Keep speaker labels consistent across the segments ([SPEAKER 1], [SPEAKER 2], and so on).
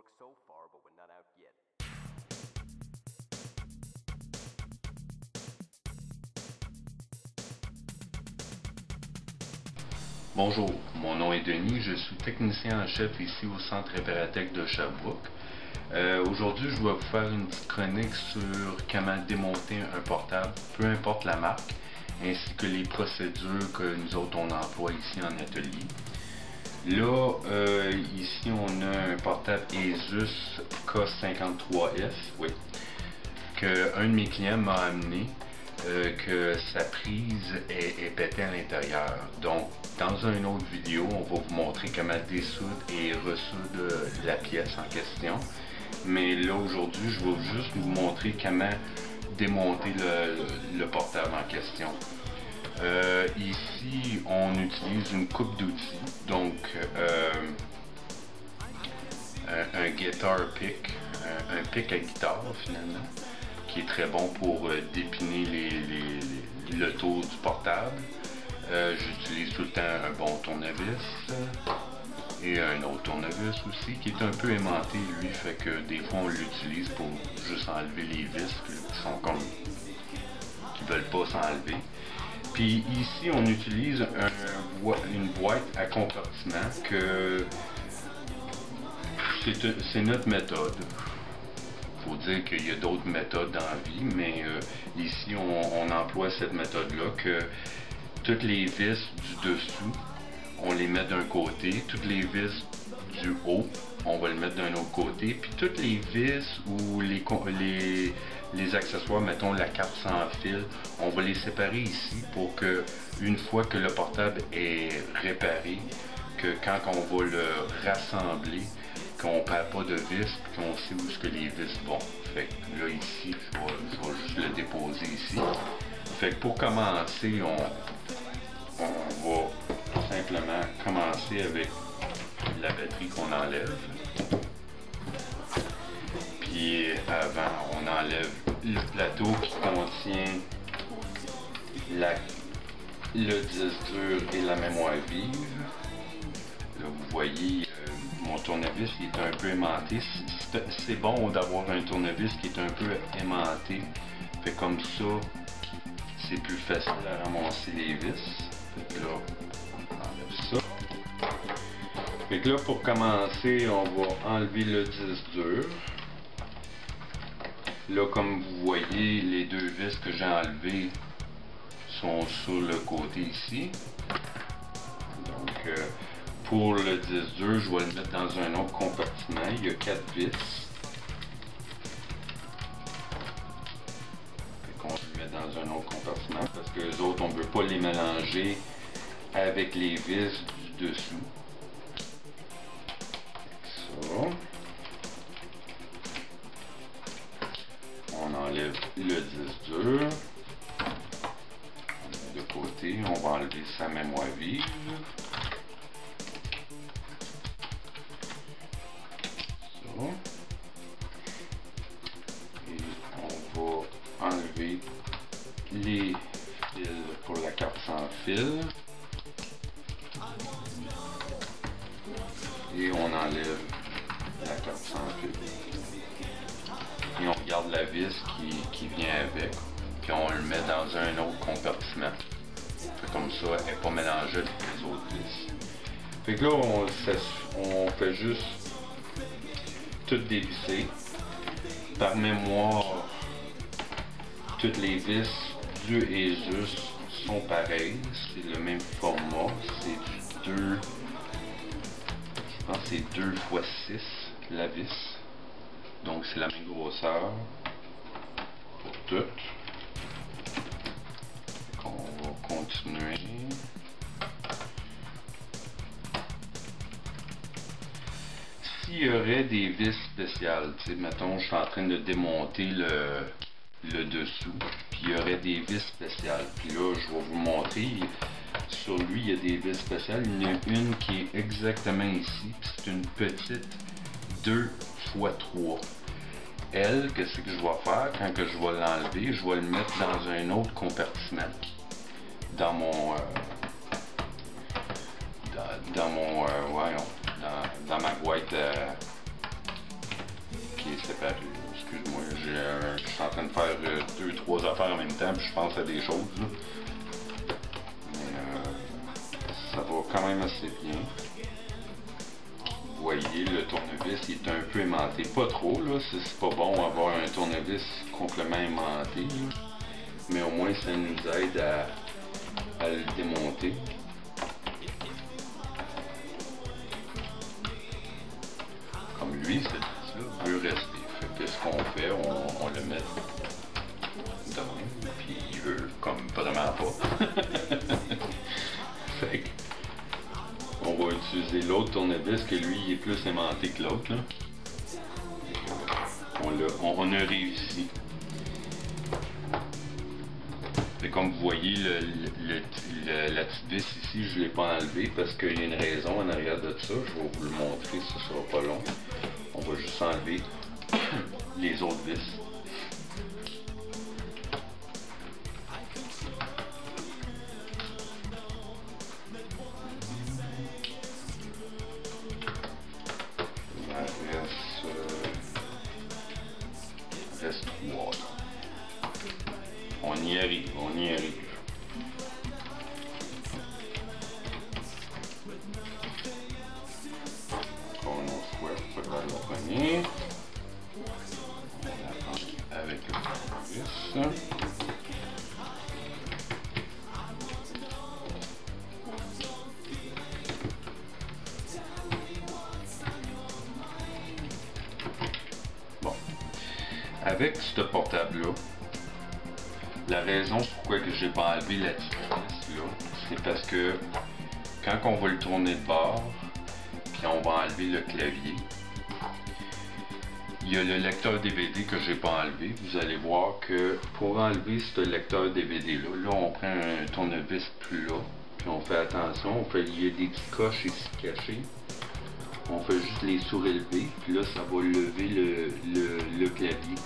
[SPEAKER 1] books so far, but we're not out yet.
[SPEAKER 2] Bonjour, mon nom est Denis, je suis technicien en chef ici au Centre Réparatech de Sherbrooke. Aujourd'hui, je vais vous faire une petite chronique sur comment démonter un portable, peu importe la marque, ainsi que les procédures que nous autres on emploie ici en atelier. Là, ici on a un portable Asus K53S, oui, que un de mes clients m'a amené. Que sa prise est pétée à l'intérieur. Donc, dans une autre vidéo, on va vous montrer comment dissoudre et ressoudre la pièce en question. Mais là, aujourd'hui, je vais juste vous montrer comment démonter le portable en question. Ici, on utilise une coupe d'outils. Donc, un guitar pick, un pick à guitare finalement, qui est très bon pour dépiner le tour du portable. J'utilise tout le temps un bon tournevis et un autre tournevis aussi qui est un peu aimanté lui, fait que des fois on l'utilise pour juste enlever les vis qui sont comme qui veulent pas s'enlever. Puis ici on utilise une boîte à compartiment que c'est notre méthode. Faut dire qu'il y a d'autres méthodes dans la vie, mais ici on emploie cette méthode-là que toutes les vis du dessous, on les met d'un côté, toutes les vis du haut, on va les mettre d'un autre côté, puis toutes les vis ou les accessoires, mettons la carte sans fil, on va les séparer ici pour que une fois que le portable est réparé, que quand on va le rassembler, qu'on perd pas de vis, puis qu'on sait où est-ce que les vis vont. Fait que là ici, je vais juste le déposer ici. Fait que pour commencer, on va simplement commencer avec la batterie qu'on enlève. Puis avant, on enlève le plateau qui contient le disque dur et la mémoire vive. Là, vous voyez, mon tournevis il est un peu aimanté. C'est bon d'avoir un tournevis qui est un peu aimanté. Fait comme ça, c'est plus facile à ramasser les vis. Fait que là, on enlève ça. Fait que là, pour commencer, on va enlever le disque dur. Là, comme vous voyez, les deux vis que j'ai enlevées sont sur le côté ici. Donc, pour le disque dur, je vais le mettre dans un autre compartiment. Il y a 4 vis. On le met dans un autre compartiment parce que les autres, on ne veut pas les mélanger avec les vis du dessous. Ça. On enlève le disque dur. On met de côté. On va enlever sa mémoire vive. Et on va enlever les fils pour la carte sans fil. Et on enlève la carte sans fil. Et on regarde la vis qui vient avec. Puis on le met dans un autre compartiment. Comme ça, elle n'est pas mélangée avec les autres vis. Fait que là, on fait juste tout dévisser. Par mémoire, toutes les vis du Asus sont pareilles. C'est le même format. C'est du 2. Je pense que c'est 2 x 6 la vis. Donc c'est la même grosseur pour toutes. On va continuer. S'il y aurait des vis spéciales, mettons je suis en train de démonter le dessous, puis il y aurait des vis spéciales, puis là je vais vous montrer, sur lui il y a des vis spéciales, il y en a une qui est exactement ici, puis c'est une petite 2 x 3. Elle, qu'est-ce que je vais faire quand que je vais l'enlever, je vais le mettre dans un autre compartiment, dans mon voyons, dans ma boîte séparé. Excuse-moi, je suis en train de faire 2-3 affaires en même temps, puis je pense à des choses. Là. Mais ça va quand même assez bien. Vous voyez, le tournevis il est un peu aimanté. Pas trop, là. C'est pas bon avoir un tournevis complètement aimanté. Là. Mais au moins, ça nous aide à le démonter. Comme lui, celui-là veut rester. Fait que ce qu'on fait, on le met de même, puis il veut comme vraiment pas. Fait que on va utiliser l'autre tournevis que lui il est plus aimanté que l'autre. On a réussi. Et comme vous voyez, la petite vis ici, je ne l'ai pas enlevé parce qu'il y a une raison en arrière de ça. Je vais vous le montrer, ça sera pas long. On va juste enlever les autres vis. Il reste 3. On y arrive, on y arrive. Encore une autre fois, je peux la poignée. On la prend avec le tournevis. Bon. Avec ce portable-là, la raison pourquoi que j'ai pas enlevé la petite vis là, c'est parce que quand on va le tourner de bord, puis on va enlever le clavier, il y a le lecteur DVD que j'ai pas enlevé. Vous allez voir que pour enlever ce lecteur DVD là, on prend un tournevis plus là, puis on fait attention, il y a des petites coches ici cachées. On fait juste les soulever, puis là ça va lever le clavier.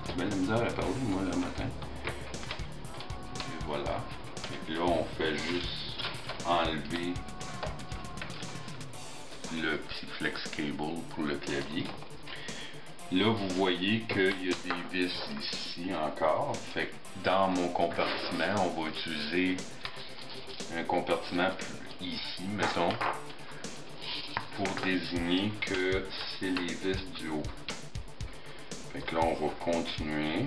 [SPEAKER 2] J'ai bien la misère à parler moi le matin. Voilà. Et là, on fait juste enlever le petit flex cable pour le clavier. Là, vous voyez qu'il y a des vis ici encore. Fait que dans mon compartiment, on va utiliser un compartiment ici, mettons, pour désigner que c'est les vis du haut. Fait que là, on va continuer.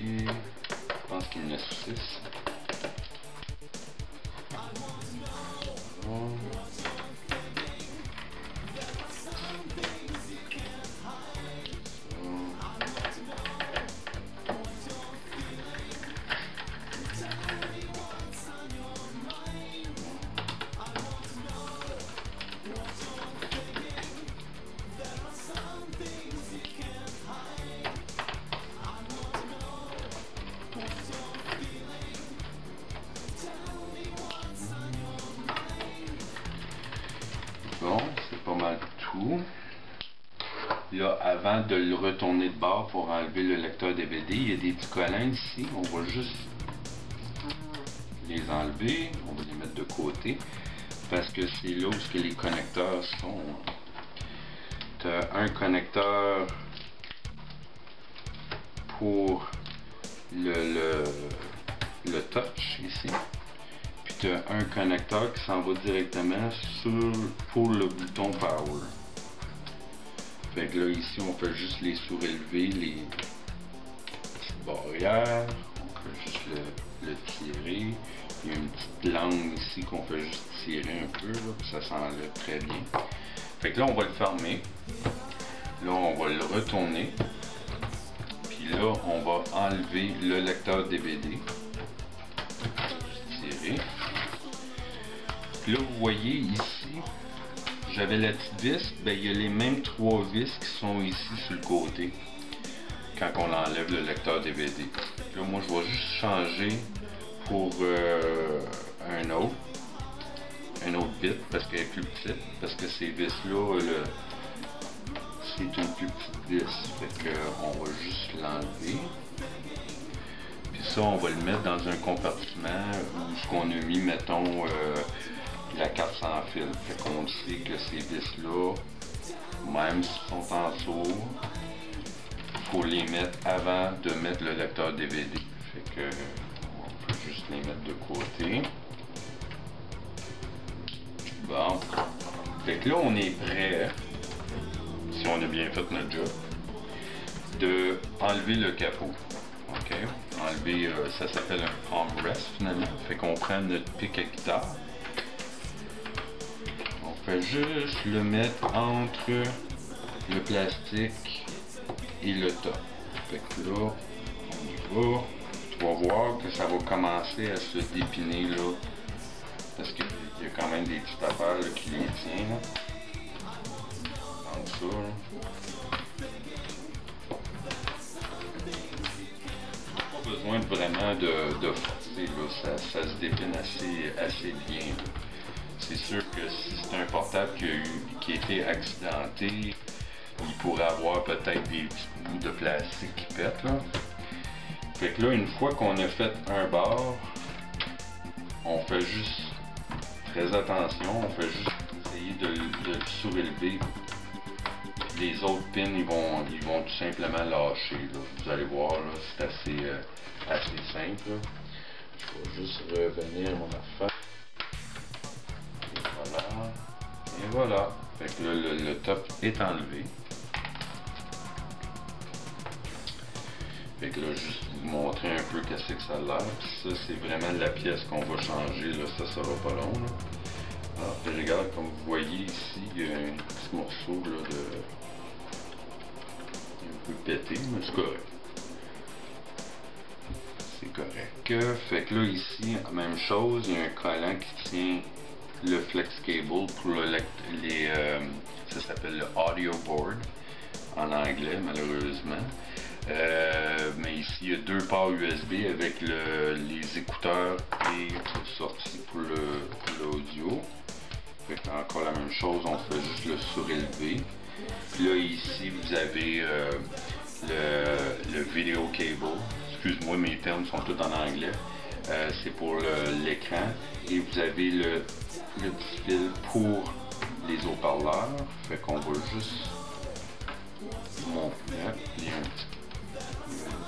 [SPEAKER 2] Je pense qu'il y en a 6. Bon, c'est pas mal tout. Là, avant de le retourner de bord pour enlever le lecteur DVD, il y a des petits collants ici. On va juste les enlever. On va les mettre de côté. Parce que c'est là où les connecteurs sont. Tu as un connecteur pour le touch ici. Puis tu as un connecteur qui s'en va directement pour le bouton power. Fait que là ici on fait juste les surélever, les petites barrières. On fait juste le tirer. Il y a une petite langue ici qu'on fait juste tirer un peu, là, puis ça s'enlève très bien. Fait que là on va le fermer. Là on va le retourner. Puis là on va enlever le lecteur DVD. Juste tirer. Puis là vous voyez ici, j'avais la petite vis, ben il y a les mêmes 3 vis qui sont ici sur le côté quand on enlève le lecteur DVD. Là moi je vais juste changer pour un autre bit parce qu'elle est plus petite, parce que ces vis là c'est une plus petite vis, fait que on va juste l'enlever. Puis ça on va le mettre dans un compartiment où ce qu'on a mis, mettons, la carte sans fil. Fait qu'on sait que ces vis-là, même s'ils sont en sourd, il faut les mettre avant de mettre le lecteur DVD. Fait que on peut juste les mettre de côté. Bon. Fait que là, on est prêt, si on a bien fait notre job, de enlever le capot. OK? Enlever, ça s'appelle un armrest finalement. Fait qu'on prend notre pic à guitare. On fait juste le mettre entre le plastique et le top. Fait que là, on y va. Tu vas voir que ça va commencer à se dépiner là. Parce qu'il y a quand même des petites affaires là, qui les tiennent. Là. Comme ça. Là. Pas besoin vraiment de forcer. Là. Ça se dépine assez bien. C'est sûr que si c'est un portable qui a été accidenté, il pourrait avoir peut-être des petits bouts de plastique qui pètent. Là. Fait que là, une fois qu'on a fait un bord, on fait juste très attention, on fait juste essayer de le surélever. Les autres pins, ils vont tout simplement lâcher. Là. Vous allez voir, là, c'est assez simple. Là. Je vais juste revenir à mon affaire. Et voilà. Et voilà. Fait que là, le top est enlevé. Fait que là, juste vous montrer un peu qu'est-ce que ça a l'air. Ça, c'est vraiment la pièce qu'on va changer. Là. Ça sera pas long. Là. Alors, puis regarde, comme vous voyez ici, il y a un petit morceau là, un peu pété, mais c'est correct. C'est correct. Fait que là, ici, même chose, il y a un collant qui tient le flex cable pour ça s'appelle le audio board en anglais, malheureusement. Mais ici, il y a deux ports USB avec les écouteurs et une sortie pour l'audio. Fait que encore la même chose, on fait juste le surélever. Puis là, ici, vous avez le video cable. Excuse-moi, mes termes sont tous en anglais. C'est pour l'écran. Et vous avez le petit fil pour les haut-parleurs. Fait qu'on va juste montrer. Il y a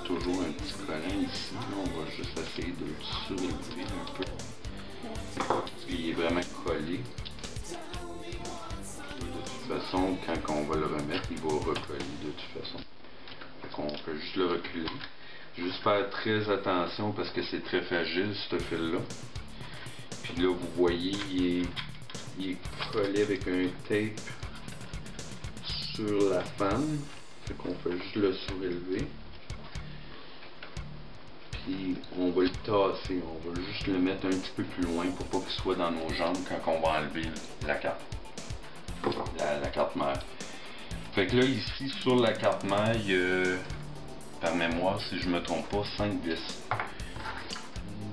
[SPEAKER 2] toujours un petit collant ici. Là, on va juste essayer de le surélever un peu. Parce qu'il est vraiment collé. De toute façon, quand on va le remettre, il va recoller de toute façon. Fait qu'on peut juste le reculer. Juste faire très attention parce que c'est très fragile ce fil-là. Puis là, vous voyez, il est collé avec un tape sur la fan. Fait qu'on fait juste le surélever. Puis on va le tasser. On va juste le mettre un petit peu plus loin pour pas qu'il soit dans nos jambes quand on va enlever la carte. La carte mère. Fait que là, ici, sur la carte mère, il y a, par mémoire, si je me trompe pas, 5 vis. 1,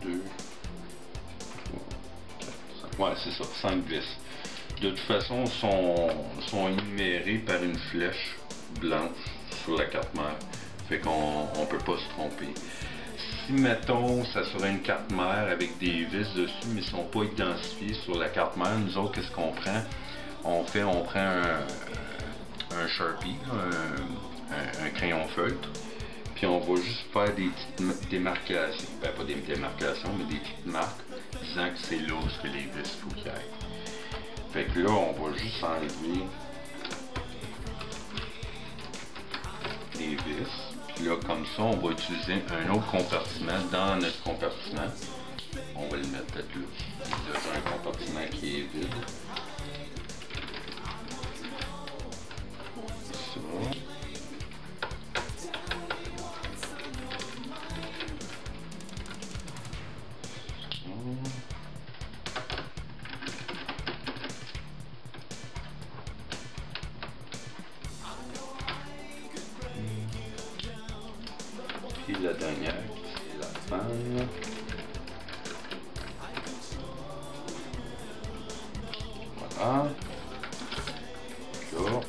[SPEAKER 2] 2, 3, 4, 5. Ouais, c'est ça, 5 vis. De toute façon, sont énumérés par une flèche blanche sur la carte mère. Fait qu'on peut pas se tromper. Si, mettons, ça serait une carte mère avec des vis dessus, mais ils sont pas identifiés sur la carte mère, nous autres, qu'est-ce qu'on prend? On prend un Sharpie, un crayon feutre, puis on va juste faire des petites démarcations, ben pas des démarcations, mais des petites marques disant que c'est là où les vis faut qu'il y aille. Fait que là, on va juste enlever les vis, puis là, comme ça, on va utiliser un autre compartiment dans notre compartiment. On va le mettre peut-être là. Il y a un compartiment qui est vide. Puis la dernière, c'est la fan. Voilà. Là,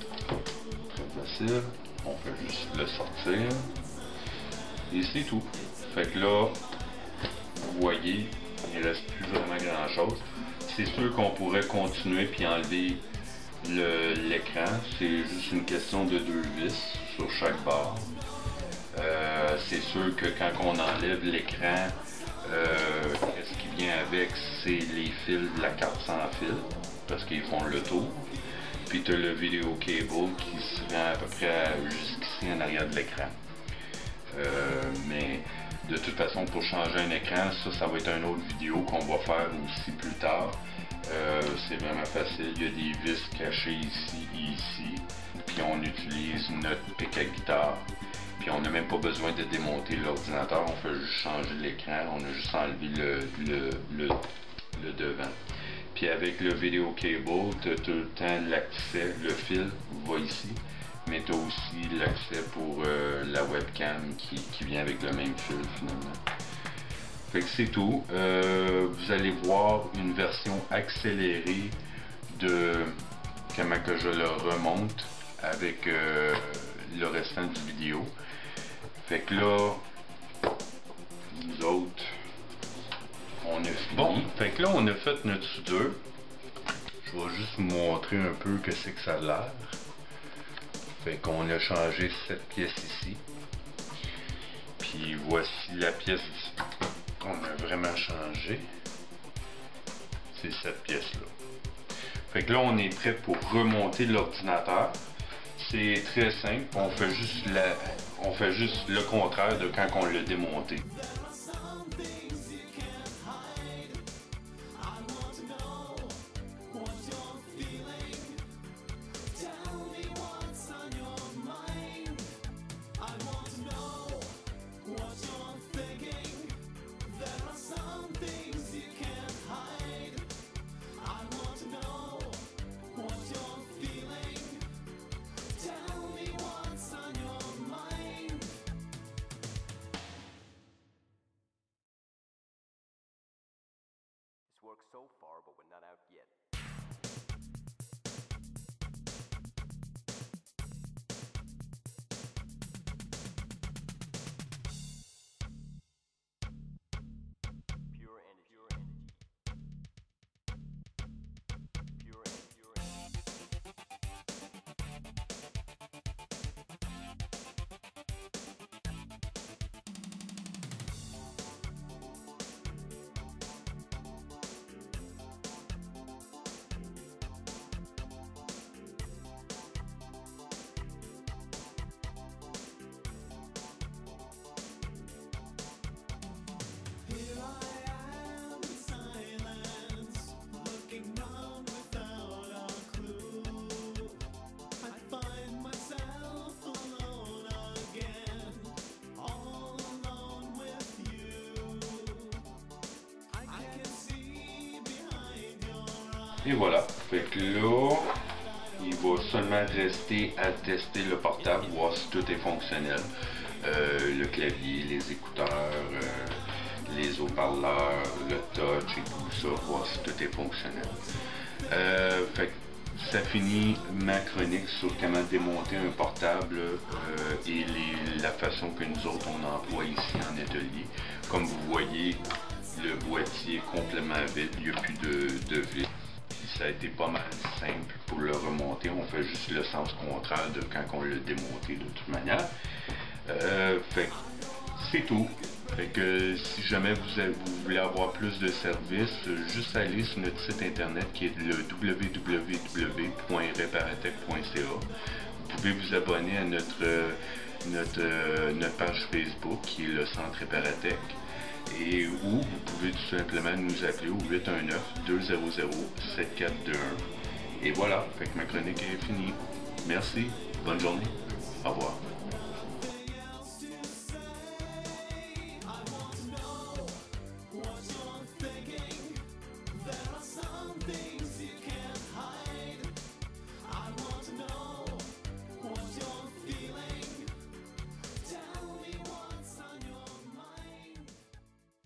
[SPEAKER 2] très facile. On fait juste le sortir. Et c'est tout. Fait que là, vous voyez, il ne reste plus vraiment grand chose. C'est sûr qu'on pourrait continuer puis enlever l'écran. C'est juste une question de 2 vis sur chaque barre. C'est sûr que quand on enlève l'écran, ce qui vient avec, c'est les fils de la carte sans fil, parce qu'ils font le tour. Puis tu as le vidéo cable qui se rend à peu près jusqu'ici en arrière de l'écran. Mais de toute façon, pour changer un écran, ça va être une autre vidéo qu'on va faire aussi plus tard. C'est vraiment facile, il y a des vis cachées ici et ici. Puis on utilise notre pick à guitare. Puis on n'a même pas besoin de démonter l'ordinateur, on fait juste changer l'écran, on a juste enlevé le devant. Puis avec le vidéo cable, tu as tout le temps l'accès, le fil va ici, mais tu as aussi l'accès pour la webcam qui vient avec le même fil finalement. Fait que c'est tout. Vous allez voir une version accélérée de comment que je le remonte avec le restant du vidéo. Fait que là, nous autres, on a fini. Bon, fait que là, on a fait notre soudure. Je vais juste vous montrer un peu que c'est que ça a l'air. Fait qu'on a changé cette pièce ici. Puis voici la pièce qu'on a vraiment changé. C'est cette pièce-là. Fait que là, on est prêt pour remonter l'ordinateur. C'est très simple, on fait juste le contraire de quand on l'a démonté.
[SPEAKER 1] Works so far, but we're not out yet. Pure energy. Et voilà, fait que là, il va seulement rester à tester le portable, voir si tout est fonctionnel. Le clavier, les écouteurs, les haut-parleurs, le touch et tout ça, voir si tout est fonctionnel. Fait que ça finit ma chronique sur comment démonter un portable et la façon que nous autres on emploie ici en atelier. Comme vous voyez, le boîtier est complètement vide, il n'y a plus de vis. Ça a été pas mal simple pour le remonter, on fait juste le sens contraire de quand on l'a démonté de toute manière. Fait c'est tout. Fait que si jamais vous voulez avoir plus de services, juste aller sur notre site internet qui est le www.reparatech.ca. Vous pouvez vous abonner à notre page Facebook qui est le Centre Reparatech. Et ou vous pouvez tout simplement nous appeler au 819-200-7421. Et voilà, fait que ma chronique est finie. Merci, bonne journée, au revoir.